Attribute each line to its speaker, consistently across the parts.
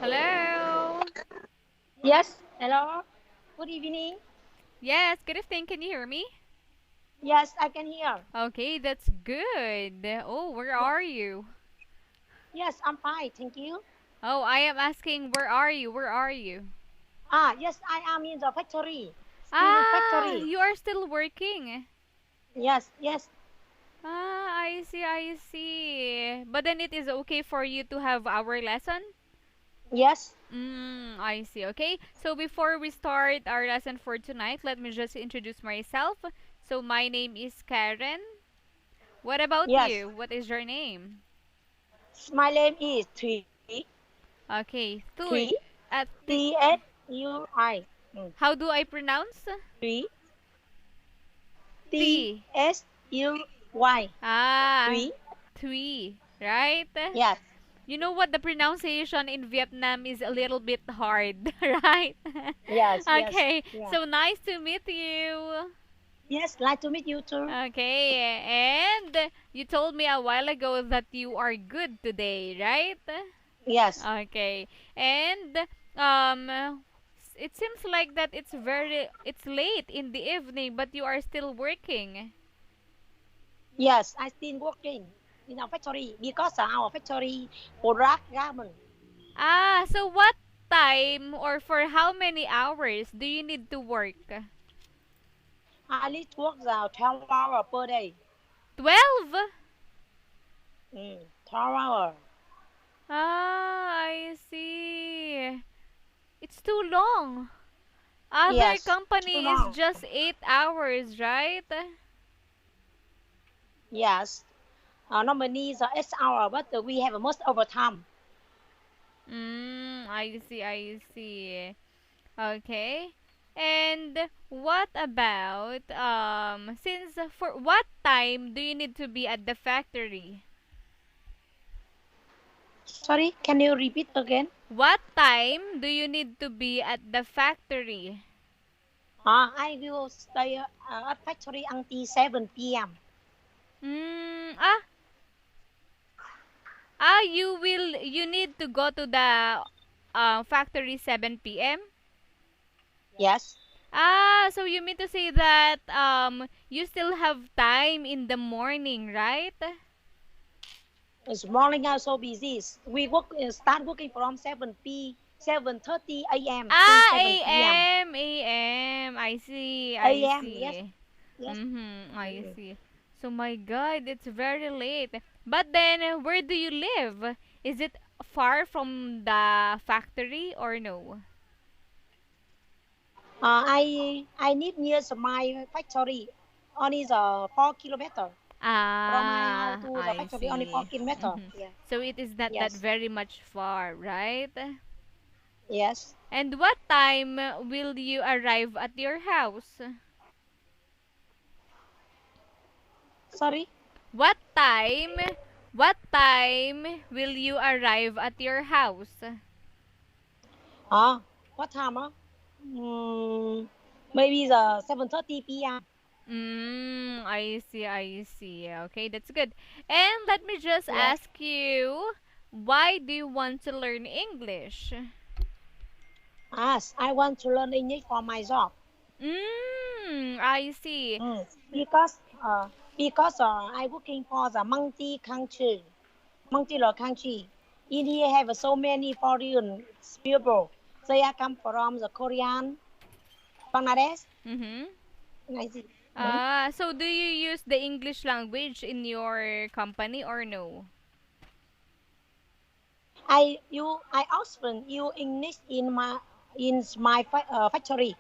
Speaker 1: Hello.
Speaker 2: Yes, hello. Good evening.
Speaker 1: Yes, good evening. Can you hear me?
Speaker 2: Yes, I can hear.
Speaker 1: Okay, that's good. Oh, where
Speaker 2: Yes,
Speaker 1: are you?
Speaker 2: yes, I'm fine. Thank you.
Speaker 1: Oh, I am asking, where are you? Where are you?
Speaker 2: Yes, I am in the factory. Still in
Speaker 1: Ah,
Speaker 2: factory.
Speaker 1: you are still working.
Speaker 2: Yes, yes,
Speaker 1: Ah, I see, I see. But then it is okay for you to have our lesson?
Speaker 2: yes,
Speaker 1: I see. Okay. So before we start our lesson for tonight, let me just introduce myself. So my name is Karen. What about
Speaker 2: yes.
Speaker 1: you? What is your name?
Speaker 2: My name is Thuý.
Speaker 1: Okay,
Speaker 2: Thuý.
Speaker 1: Thuy. At
Speaker 2: Thuy.
Speaker 1: how do I pronounce?
Speaker 2: Thuý.
Speaker 1: Thi.
Speaker 2: Thuy.
Speaker 1: Ah,
Speaker 2: Thuý.
Speaker 1: Thuy, right?
Speaker 2: Yes,
Speaker 1: You know what? The pronunciation in Vietnam is a little bit hard, right?
Speaker 2: yes, yes,
Speaker 1: Okay,
Speaker 2: yeah.
Speaker 1: so nice to meet you.
Speaker 2: Yes, nice to meet you too.
Speaker 1: Okay, and you told me a while ago that you are good today, right?
Speaker 2: Yes,
Speaker 1: Okay, and um, it seems like that it's late in the evening, but you are still working.
Speaker 2: yes, I still working in our factory because our factory product garment.
Speaker 1: Ah, so what time or for how many hours do you need to work?
Speaker 2: I need to work 12 hours per day.
Speaker 1: 12?
Speaker 2: 12 hours.
Speaker 1: Ah, I see. It's too long. Other
Speaker 2: Yes, too
Speaker 1: company is
Speaker 2: long.
Speaker 1: just 8 hours, right?
Speaker 2: Yes. Normally it's 8 hours, but we have most overtime.
Speaker 1: I see, I see. Okay. And what about since for what time do you need to be at the factory?
Speaker 2: Sorry, can you repeat again?
Speaker 1: What time do you need to be at the factory?
Speaker 2: I will stay at factory until 7 p.m.
Speaker 1: Mm, you need to go to the factory 7 p.m.
Speaker 2: Yes.
Speaker 1: Ah, so you mean to say that you still have time in the morning, right?
Speaker 2: It's morning I'm so busy. We start working from 7:30 a.m. to
Speaker 1: Ah,
Speaker 2: 7 p.m.
Speaker 1: a.m. a.m. I see, I
Speaker 2: a.m. Yes,
Speaker 1: see.
Speaker 2: yes.
Speaker 1: I
Speaker 2: Mm.
Speaker 1: see. So my God, it's very late. But then, where do you live? Is it far from the factory or no?
Speaker 2: I live near my factory. Only the 4 kilometer from my house
Speaker 1: Ah,
Speaker 2: to the
Speaker 1: I
Speaker 2: factory. Only four
Speaker 1: see.
Speaker 2: kilometer. Yeah.
Speaker 1: So it is not that
Speaker 2: Yes.
Speaker 1: very much far, right?
Speaker 2: Yes.
Speaker 1: And what time will you arrive at your house?
Speaker 2: Sorry.
Speaker 1: What time? What time will you arrive at your house?
Speaker 2: Ah, what time? Mm, Maybe the 7:30 p.m.
Speaker 1: I see, I see. Okay, that's good. And let me just
Speaker 2: Yes.
Speaker 1: ask you, why do you want to learn English?
Speaker 2: As I want to learn English for my job.
Speaker 1: I see.
Speaker 2: Mm. Because I working for the multi country. India have so many foreign people. They are come from the Korean, Bangladesh.
Speaker 1: Mm-hmm.
Speaker 2: I see. Mm.
Speaker 1: So do you use the English language in your company or no?
Speaker 2: I often use English in my factory.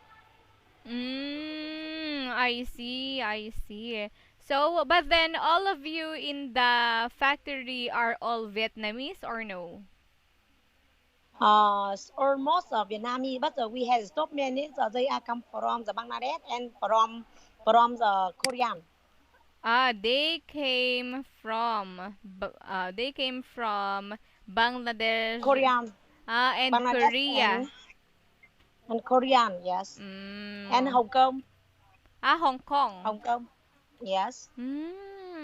Speaker 1: I see, I see. So, but then all of you in the factory are all Vietnamese or no?
Speaker 2: Almost Vietnamese, but we have so many. They are come from the Bangladesh and from the Korean.
Speaker 1: Ah, they came from Bangladesh,
Speaker 2: Korean,
Speaker 1: and
Speaker 2: Bangladesh
Speaker 1: Korea.
Speaker 2: and Korean, yes, and
Speaker 1: Mm.
Speaker 2: Hong Kong,
Speaker 1: Hong Kong.
Speaker 2: Hong Kong, yes,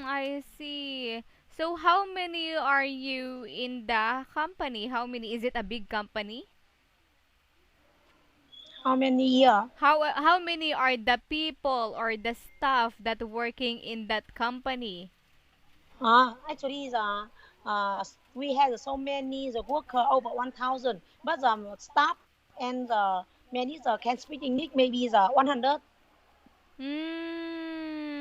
Speaker 1: I see. So how many are you in the company? How many? Is it a big company?
Speaker 2: How many year?
Speaker 1: How many are the people or the staff that working in that company?
Speaker 2: Actually, we have so many the worker over 1,000, but the staff and the manager can speak English maybe the 100.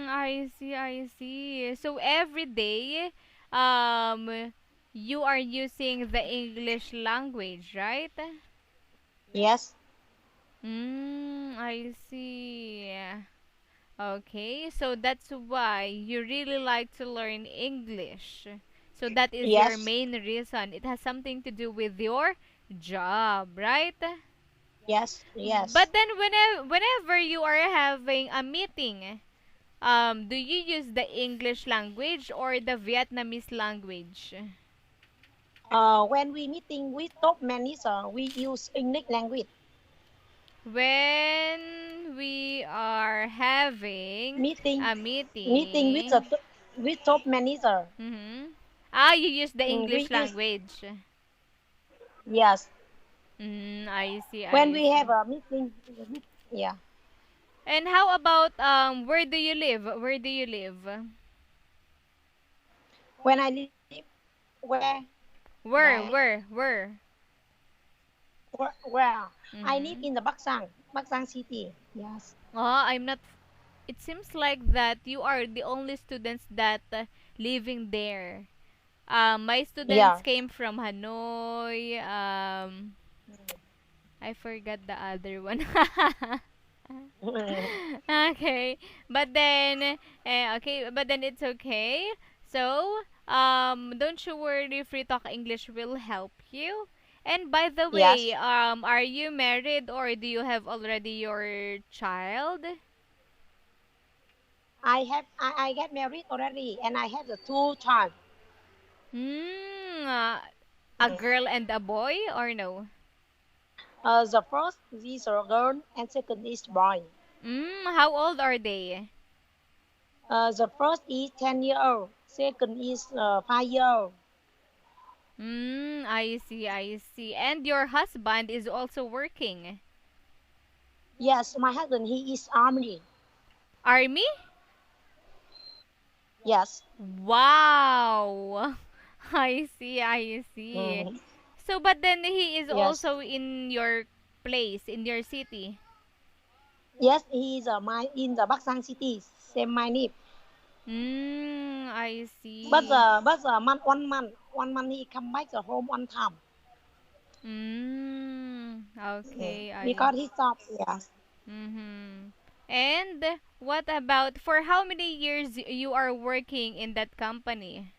Speaker 1: I see, I see. So every day, um, you are using the English language, right?
Speaker 2: Yes,
Speaker 1: I see. Okay, so that's why you really like to learn English. So that is your
Speaker 2: yes,
Speaker 1: main reason. It has something to do with your job, right?
Speaker 2: yes,
Speaker 1: But
Speaker 2: yes.
Speaker 1: then whenever you are having a meeting, do you use the English language or the Vietnamese language?
Speaker 2: When we meeting with top manager, we use English language.
Speaker 1: When we are having
Speaker 2: Meeting,
Speaker 1: a
Speaker 2: meeting
Speaker 1: meeting,
Speaker 2: with top manager.
Speaker 1: mm-hmm. Ah, you use the
Speaker 2: We
Speaker 1: English
Speaker 2: use
Speaker 1: language.
Speaker 2: yes.
Speaker 1: I see,
Speaker 2: When
Speaker 1: I
Speaker 2: we have
Speaker 1: see.
Speaker 2: a meeting, yeah.
Speaker 1: And how about where do you live? Where do you live?
Speaker 2: When I live where
Speaker 1: Where,
Speaker 2: where
Speaker 1: where, where?
Speaker 2: where I live
Speaker 1: Mm-hmm.
Speaker 2: in the Bắc Giang city. Yes.
Speaker 1: Oh, I'm not. It seems like that you are the only students that living there. My students
Speaker 2: Yeah.
Speaker 1: came from Hanoi. I forgot the other one. Okay, but then, okay, but then it's okay. So, don't you worry. Free Talk English will help you. And by the way,
Speaker 2: Yes.
Speaker 1: are you married or do you have already your child?
Speaker 2: I get married already and I have the two child.
Speaker 1: Hmm, a girl and a boy or no?
Speaker 2: The first is a girl and second is boy.
Speaker 1: How old are they?
Speaker 2: The first is 10 year old, second is 5 year old.
Speaker 1: I see, I see. And your husband is also working.
Speaker 2: Yes, my husband he is army.
Speaker 1: Army?
Speaker 2: Yes.
Speaker 1: Wow. I see, I see.
Speaker 2: Mhm.
Speaker 1: So, but then he is
Speaker 2: Yes.
Speaker 1: also in your place, in your city.
Speaker 2: Yes, he is my in the Bắc Giang city, same my name.
Speaker 1: I
Speaker 2: But
Speaker 1: see.
Speaker 2: one month he come back the home one time.
Speaker 1: Okay, I.
Speaker 2: Because he stopped. Yes.
Speaker 1: Mm-hmm. And what about for how many years you are working in that company?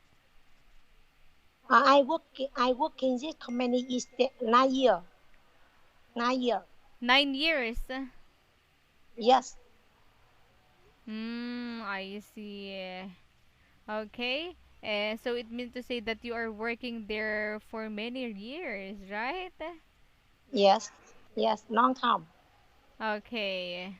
Speaker 2: I work in this company is 9 year. 9 year.
Speaker 1: 9 years.
Speaker 2: Yes.
Speaker 1: I see. Okay. So it means to say that you are working there for many years, right?
Speaker 2: Yes. Yes. Long time.
Speaker 1: Okay.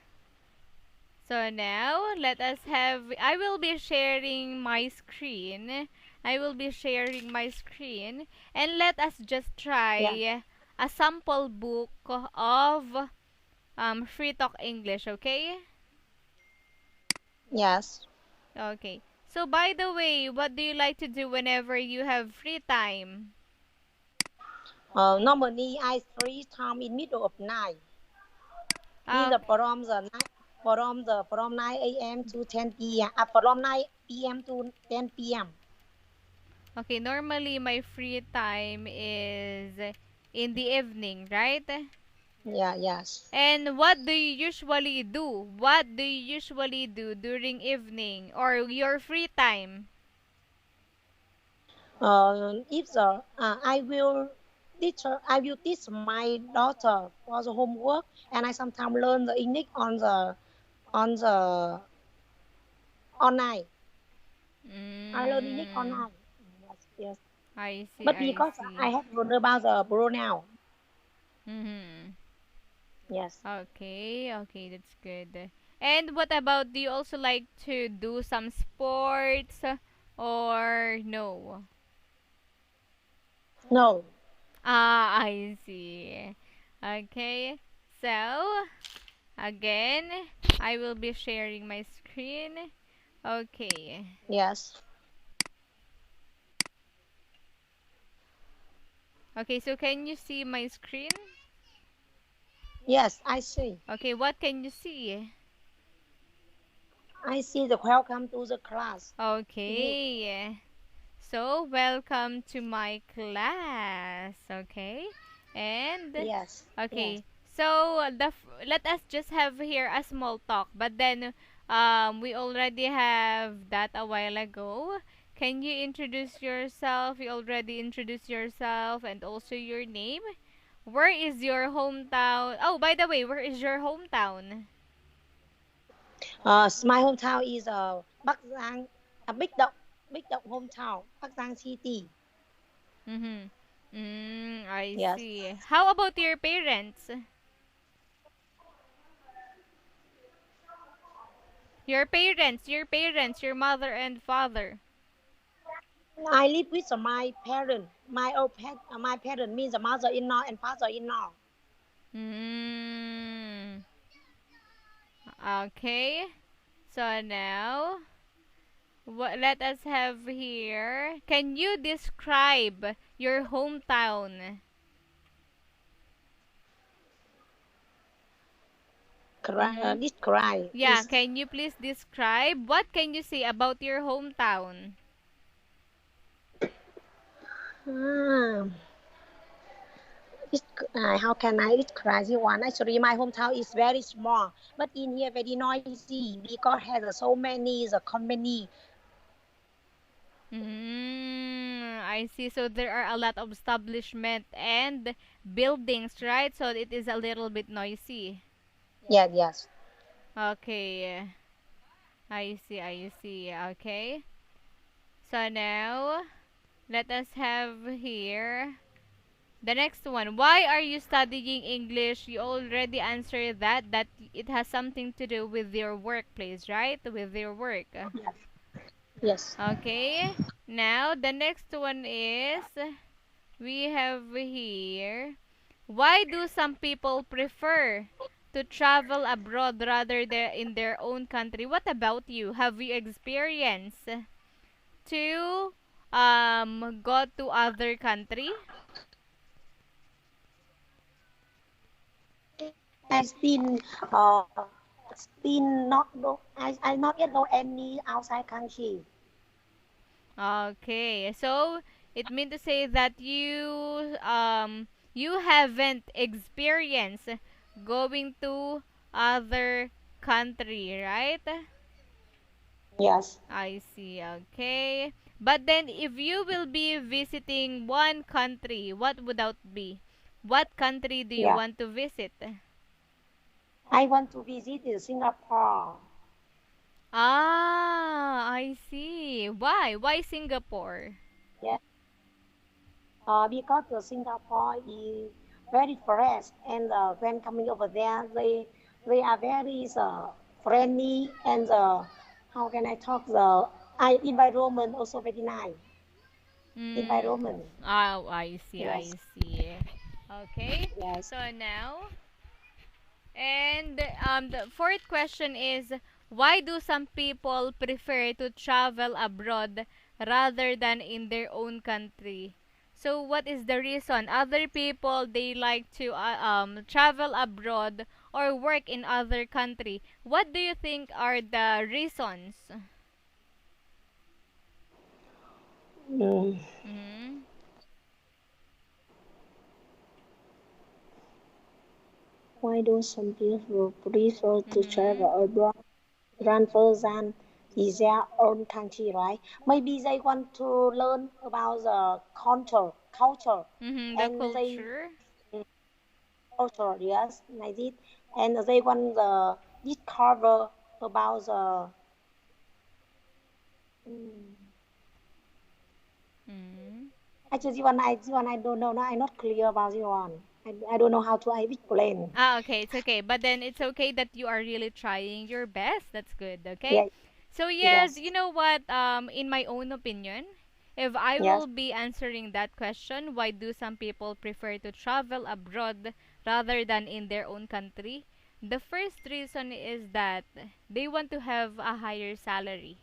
Speaker 1: So now let us have. I will be sharing my screen. I will be sharing my screen, and let us just
Speaker 2: Yeah.
Speaker 1: try a sample book of Free Talk English. Okay.
Speaker 2: Yes.
Speaker 1: Okay. So by the way, what do you like to do whenever you have free time?
Speaker 2: Normally I free time in middle of night. Is
Speaker 1: Uh,
Speaker 2: from 9 a.m. to 10 p.m. From 9 p.m. to 10 p.m.
Speaker 1: okay, normally my free time is in the evening, right?
Speaker 2: Yeah. Yes.
Speaker 1: And what do you usually do? What do you usually do during evening or your free time?
Speaker 2: If the I will teach my daughter for the homework, and I sometimes learn the English on the online. I learn English
Speaker 1: Mm,
Speaker 2: online. Yes, yes.
Speaker 1: I see,
Speaker 2: But
Speaker 1: I
Speaker 2: because
Speaker 1: see.
Speaker 2: I have learned about the pronoun.
Speaker 1: Mm-hmm.
Speaker 2: Yes.
Speaker 1: Okay, okay, that's good. And what about, do you also like to do some sports? or no?
Speaker 2: No.
Speaker 1: Ah, I see. Okay, so again, I will be sharing my screen. Okay.
Speaker 2: Yes.
Speaker 1: Okay, so can you see my screen?
Speaker 2: Yes, I see.
Speaker 1: Okay, what can you see?
Speaker 2: I see the welcome to the class. Nick.
Speaker 1: Okay. So, welcome to my class. Okay. And
Speaker 2: Yes. Yes.
Speaker 1: okay. So, let us just have here a small talk, but then we already have that a while ago. Can you introduce yourself? You already introduced yourself and also your name. Where is your hometown? Oh, by the way, where is your hometown?
Speaker 2: My hometown is Bắc Giang, Big Động hometown, Bắc Giang City.
Speaker 1: Mm-hmm. I
Speaker 2: Yes.
Speaker 1: see. How about your parents? Your mother and father.
Speaker 2: I live with my parent. My parent means the mother-in-law and father-in-law.
Speaker 1: Mm, okay. So now, what let us have here. Can you describe your hometown? Mm-hmm.
Speaker 2: Describe
Speaker 1: Yeah,
Speaker 2: is
Speaker 1: can you please describe what can you say about your hometown?
Speaker 2: ah, how can I describe this one? Actually, my hometown is very small, but in here very noisy because has so many the company.
Speaker 1: I see. So there are a lot of establishment and buildings, right? So it is a little bit noisy.
Speaker 2: Yes, yes.
Speaker 1: Okay. I see, I see. Okay. So now, let us have here the next one. Why are you studying English? You already answered that it has something to do with your workplace, right? With your work.
Speaker 2: Yes. Yes.
Speaker 1: Okay. Now, the next one is we have here. Why do some people prefer to travel abroad rather than in their own country? What about you? Have you experienced to go to other country?
Speaker 2: I still not know. I not yet know any outside country.
Speaker 1: Okay. So it means to say that you haven't experienced going to other country, right?
Speaker 2: Yes.
Speaker 1: I see. Okay. But then if you will be visiting one country, what would that be? What country do you
Speaker 2: Yeah.
Speaker 1: want to visit?
Speaker 2: I want to visit Singapore.
Speaker 1: Ah, I see. Why? Why Singapore?
Speaker 2: Yeah. Because Singapore is very fresh, and when coming over there, they are very friendly, and how can I talk the environment also very nice.
Speaker 1: Mm.
Speaker 2: Environment.
Speaker 1: Oh, I see. I
Speaker 2: Yes.
Speaker 1: see. Okay.
Speaker 2: Yes.
Speaker 1: So now, and the fourth question is, why do some people prefer to travel abroad rather than in their own country? So what is the reason? Other people they like to travel abroad or work in other country. What do you think are the reasons?
Speaker 2: Mm.
Speaker 1: Mm-hmm.
Speaker 2: Why do some people prefer to
Speaker 1: Mm-hmm.
Speaker 2: travel abroad rather than in their own country, right? Maybe they want to learn about the culture,
Speaker 1: Mm-hmm. The
Speaker 2: and they
Speaker 1: culture.
Speaker 2: culture, yes, like this, and they want the discover about the. Mm,
Speaker 1: Mm-hmm.
Speaker 2: actually, this one I don't know. No, I'm not clear about this one. I don't know how to I explain.
Speaker 1: Ah, okay, it's okay. But then it's okay that you are really trying your best. That's good, okay?
Speaker 2: Yeah,
Speaker 1: So yes,
Speaker 2: Yes.
Speaker 1: you know what? In my own opinion, if I will
Speaker 2: Yes.
Speaker 1: be answering that question, why do some people prefer to travel abroad rather than in their own country? The first reason is that they want to have a higher salary,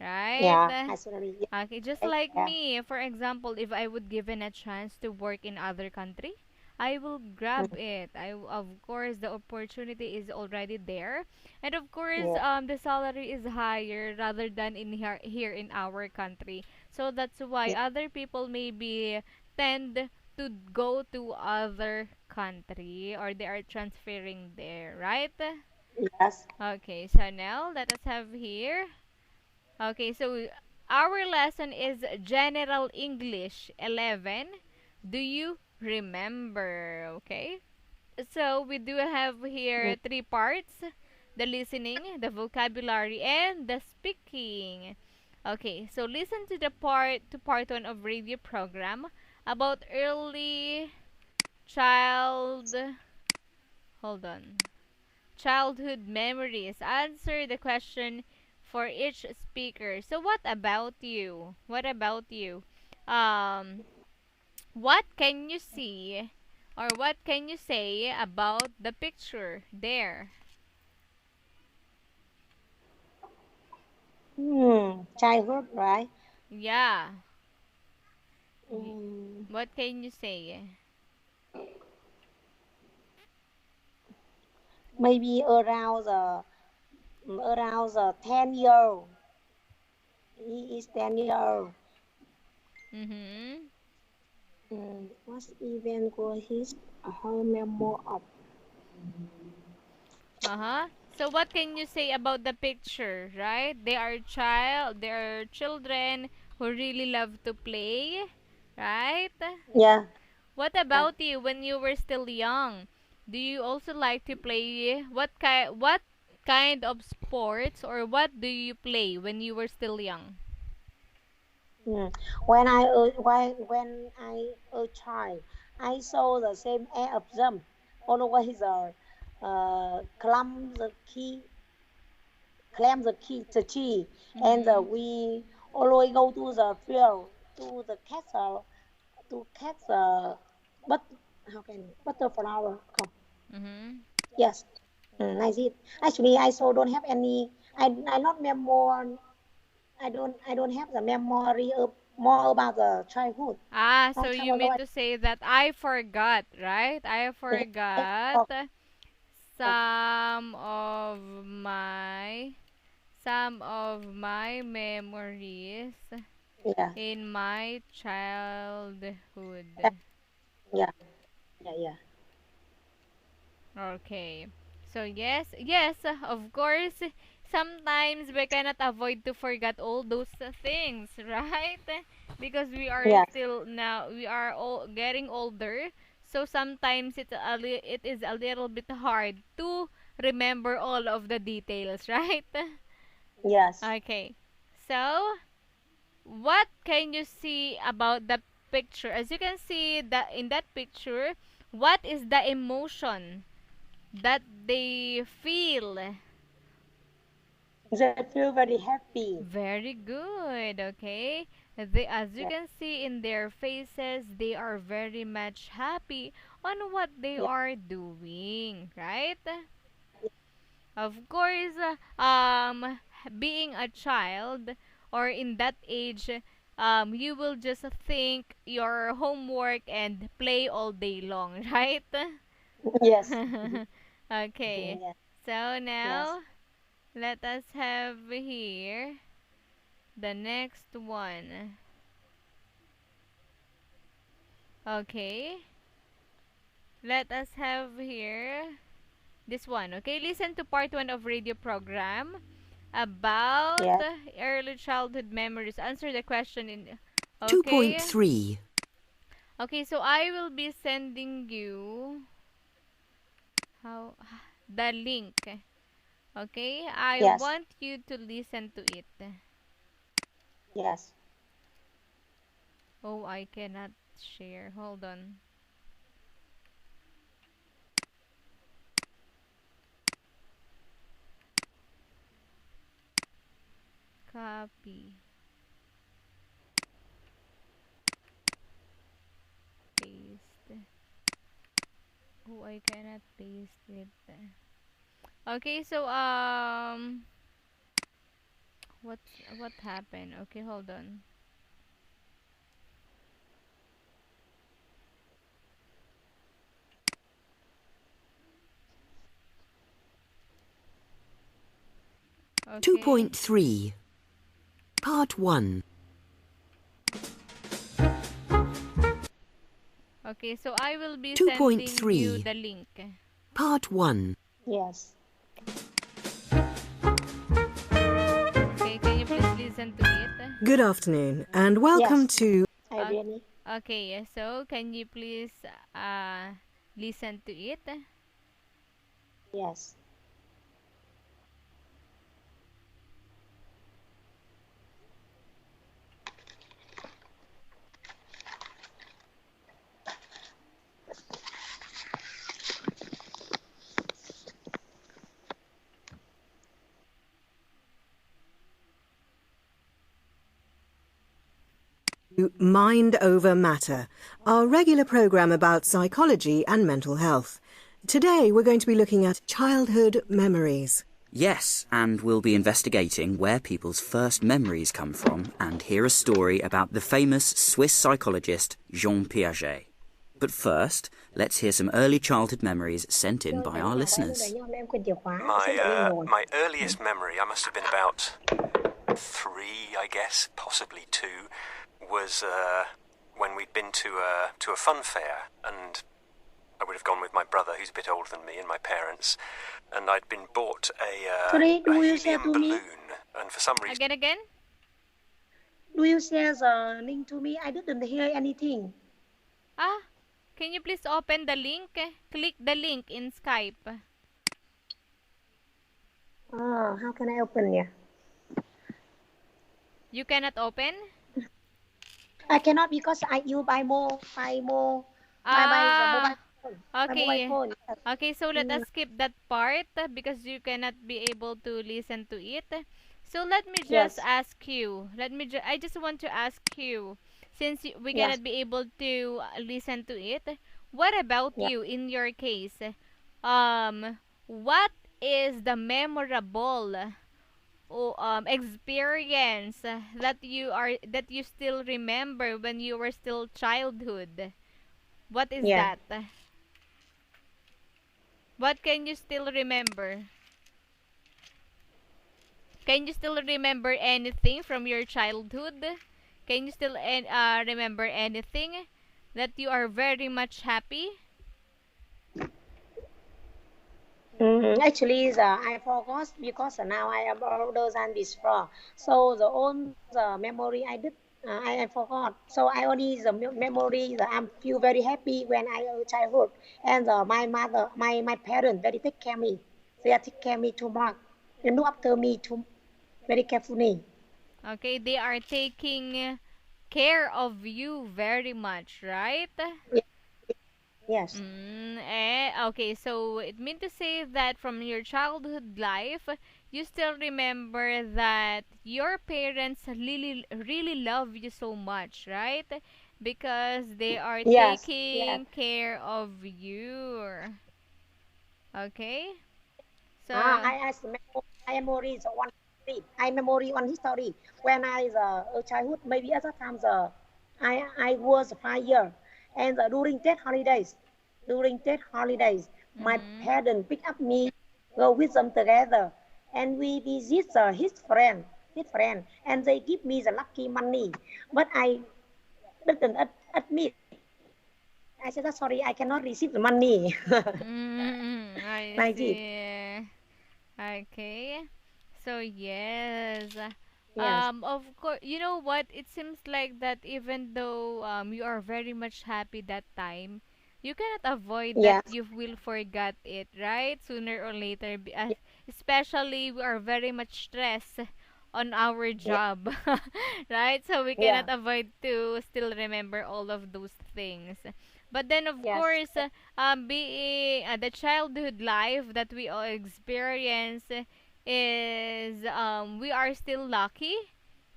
Speaker 1: right?
Speaker 2: Yeah. Actually.
Speaker 1: Okay, just
Speaker 2: Yeah.
Speaker 1: like
Speaker 2: Yeah.
Speaker 1: me, for example, if I would given a chance to work in other country, I will grab
Speaker 2: Mm,
Speaker 1: it. Of course, the opportunity is already there, and of course,
Speaker 2: yeah.
Speaker 1: the salary is higher rather than in here in our country. So that's why
Speaker 2: Yeah.
Speaker 1: other people maybe tend to go to other country or they are transferring there, right?
Speaker 2: Yes.
Speaker 1: Okay, so now let us have here. Okay, so our lesson is General English 11. Do you remember? Okay. So we do have
Speaker 2: Mm,
Speaker 1: here three parts: the listening, the vocabulary, and the speaking. Okay, so listen to the part 1 of radio program about early child hold on. Childhood memories. Answer the question for each speaker. So what about you? What about you? Um what can you see or what can you say about the picture there?
Speaker 2: childhood, right?
Speaker 1: Yeah. y-
Speaker 2: Mm,
Speaker 1: What can you say?
Speaker 2: maybe around the 10 year. He is 10 year.
Speaker 1: Mhm.
Speaker 2: What event was his whole memory of?
Speaker 1: Uh-huh. So what can you say about the picture, right? They are children who really love to play, right?
Speaker 2: Yeah.
Speaker 1: What
Speaker 2: Yeah.
Speaker 1: about you when you were still young? Do you also like to play what kind of sports or what do you play when you were still young?
Speaker 2: Mm. When I a child, I saw the same air of them. Always climb the tree, and
Speaker 1: Mhm.
Speaker 2: we always go to the field to the castle to catch the but how can butterflower come?
Speaker 1: Mhm.
Speaker 2: Yes. Nice it. Actually, I so don't have any. I not memory. I don't have the memory of more about the childhood.
Speaker 1: Ah,
Speaker 2: Long
Speaker 1: so
Speaker 2: time
Speaker 1: you
Speaker 2: ago,
Speaker 1: mean to say that I forgot, right? I
Speaker 2: I
Speaker 1: forgot
Speaker 2: oh, oh,
Speaker 1: some of my some of my memories
Speaker 2: yeah,
Speaker 1: in my childhood.
Speaker 2: yeah, yeah, yeah,
Speaker 1: Okay. So yes, of course, sometimes we cannot avoid to forget all those things, right? Because
Speaker 2: yeah,
Speaker 1: we are all getting older. So sometimes it is a little bit hard to remember all of the details, right?
Speaker 2: yes.
Speaker 1: Okay. So, what can you see about the picture? As you can see that in that picture, what is the emotion that they feel?
Speaker 2: They feel very happy.
Speaker 1: Very good, okay? They, as you
Speaker 2: Yeah,
Speaker 1: can see in their faces, they are very much happy on what they
Speaker 2: yeah,
Speaker 1: are doing, right?
Speaker 2: yeah,
Speaker 1: Of course, being a child or in that age, you will just think your homework and play all day long, right?
Speaker 2: yes,
Speaker 1: Okay,
Speaker 2: yeah,
Speaker 1: so
Speaker 2: yes,
Speaker 1: now let us have here the next one. Okay, let us have here this one. Okay, listen to part 1 of radio program about
Speaker 2: yes.
Speaker 1: early childhood memories. Answer the question in. Okay.
Speaker 3: 2.3.
Speaker 1: Okay, so I will be sending you how the link. Okay? I
Speaker 2: Yes,
Speaker 1: want you to listen to it.
Speaker 2: yes.
Speaker 1: Oh, I cannot share. Hold on. Copy. Paste. Oh, I cannot paste it. Okay, so what what happened? Okay, hold on. Okay.
Speaker 3: 2.3 Part 1
Speaker 1: Okay, so I will be sending you
Speaker 3: 2.3
Speaker 1: the link.
Speaker 3: Part 1
Speaker 2: Yes.
Speaker 1: Okay, can you please listen to it?
Speaker 4: Good afternoon and welcome
Speaker 2: Yes.
Speaker 4: to
Speaker 2: I really.
Speaker 1: Okay, so can you please listen to it?
Speaker 2: Yes.
Speaker 4: Mind Over Matter, our regular program about psychology and mental health. Today we're going to be looking at childhood memories.
Speaker 5: Yes, and we'll be investigating where people's first memories come from and hear a story about the famous Swiss psychologist Jean Piaget. But first, let's hear some early childhood memories sent in by our listeners.
Speaker 6: My earliest memory, I must have been about 3, I guess, possibly 2, was when we'd been to a fun fair, and I would have gone with my brother, who's a bit older than me, and my parents, and I'd been bought a
Speaker 2: Sorry, do you share
Speaker 6: helium
Speaker 2: to me?
Speaker 6: balloon, and for some reason...
Speaker 1: Again?
Speaker 2: Do you share the link to me? I didn't hear anything.
Speaker 1: Can you please open the link? Click the link in Skype.
Speaker 2: Oh, how can I open it?
Speaker 1: You cannot open?
Speaker 2: I cannot because I use by mobile phone.
Speaker 1: Okay.
Speaker 2: Phone.
Speaker 1: Okay, so let us skip that part because you cannot be able to listen to it. So let me just
Speaker 2: Yes.
Speaker 1: ask you. I just want to ask you, since we
Speaker 2: Yes.
Speaker 1: cannot be able to listen to it. What about
Speaker 2: Yeah.
Speaker 1: you in your case? What is the memorable experience that you still remember when you were still childhood? What is
Speaker 2: Yeah.
Speaker 1: that? What can you still remember? Can you still remember anything from your childhood? Can you still remember anything that you are very much happy?
Speaker 2: Actually, I forgot because now I am older than before. So the memory I did, I forgot. So I only the memory that I feel very happy when I was childhood, and my mother, my parents very take care of me. They are take care of me too much. They look after me too very carefully.
Speaker 1: Okay, they are taking care of you very much, right?
Speaker 2: Yes.
Speaker 1: Okay, so it means to say that from your childhood life, you still remember that your parents really, really love you so much, right? Because they are
Speaker 2: Yes. Yes.
Speaker 1: taking care of you. Okay? So,
Speaker 2: I memory the one history. I memory one history. When I a childhood, maybe at that time I was 5 years, and during that holidays, my
Speaker 1: mm-hmm.
Speaker 2: parents pick up me, go with them together, and we visit his friend, and they give me the lucky money, but I didn't admit. I said, sorry, I cannot receive the money.
Speaker 1: I
Speaker 2: Like it.
Speaker 1: see. Okay. So yes.
Speaker 2: Yes.
Speaker 1: Of course, you know what? It seems like that even though you are very much happy that time, you cannot avoid that
Speaker 2: Yes.
Speaker 1: you will forget it, right? Sooner or later, especially we are very much stressed on our
Speaker 2: Yeah.
Speaker 1: job, right? So we
Speaker 2: Yeah.
Speaker 1: cannot avoid to still remember all of those things. But then, of
Speaker 2: Yes.
Speaker 1: course, being the childhood life that we all experience is we are still lucky,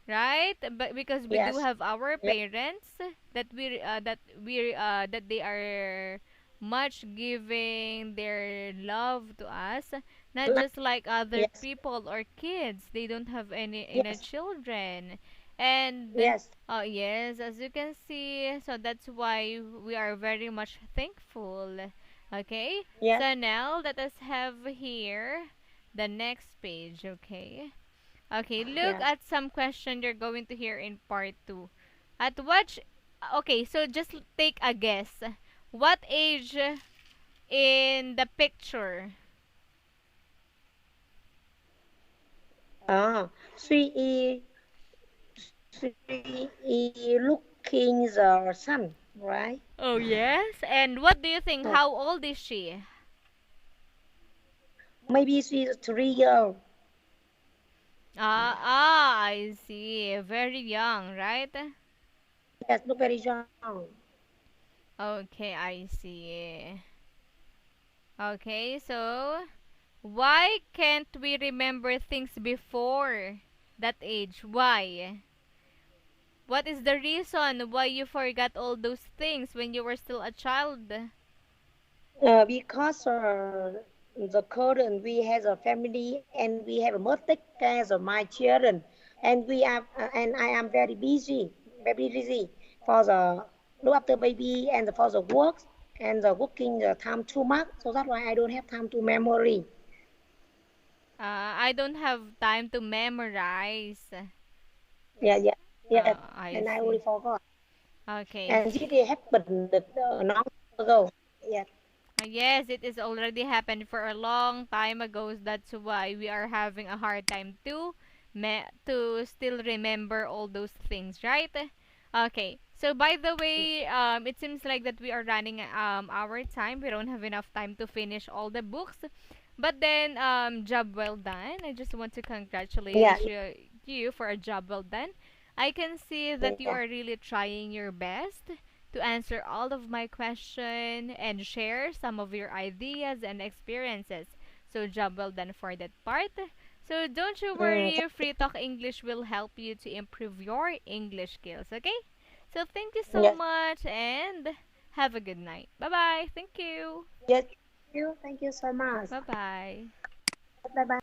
Speaker 1: right? But because we do
Speaker 2: Yes.
Speaker 1: have our
Speaker 2: Yes.
Speaker 1: parents that they are much giving their love to us, not
Speaker 2: Like,
Speaker 1: just like other
Speaker 2: yes.
Speaker 1: people or kids. They don't have any
Speaker 2: Yes.
Speaker 1: children, and
Speaker 2: Yes.
Speaker 1: yes, as you can see, so that's why we are very much thankful. Okay,
Speaker 2: Yes.
Speaker 1: so now let us have here the next page. Okay. Okay, look
Speaker 2: Yes.
Speaker 1: at some question you're going to hear in part 2. At what okay, so just take a guess. What age in the picture?
Speaker 2: Ah, she looking the sun, right?
Speaker 1: Oh, yes. And what do you think?
Speaker 2: Oh,
Speaker 1: How old is she?
Speaker 2: maybe she's 3 years.
Speaker 1: I see. Very young, right?
Speaker 2: Yes, look very young.
Speaker 1: Okay, I see. Okay, so why can't we remember things before that age? Why? What is the reason why you forgot all those things when you were still a child?
Speaker 2: Because the current we have a family and we have must take care of my children, and we are and I am very busy for the look after baby and for the work and the working the time too much. So that's why I don't have time to memory.
Speaker 1: I don't have time to memorize.
Speaker 2: Yeah, yeah, yeah.
Speaker 1: I
Speaker 2: And I already
Speaker 1: see.
Speaker 2: forgot.
Speaker 1: Okay.
Speaker 2: And it happened long ago. Yeah,
Speaker 1: Yes, it is already happened for a long time ago. That's why we are having a hard time to still remember all those things, right? Okay. So by the way, it seems like that we are running our time. We don't have enough time to finish all the books. But then, job well done. I just want to
Speaker 2: yeah,
Speaker 1: congratulate you for a job well done. I can see that you
Speaker 2: yeah.
Speaker 1: are really trying your best to answer all of my questions and share some of your ideas and experiences. So job well done for that part. So don't you
Speaker 2: Mm,
Speaker 1: worry, Free Talk English will help you to improve your English skills, okay? So thank you so
Speaker 2: yes,
Speaker 1: much and have a good night. Bye-bye. Thank you.
Speaker 2: yes. Thank you so much.
Speaker 1: Bye-bye.
Speaker 2: Bye bye.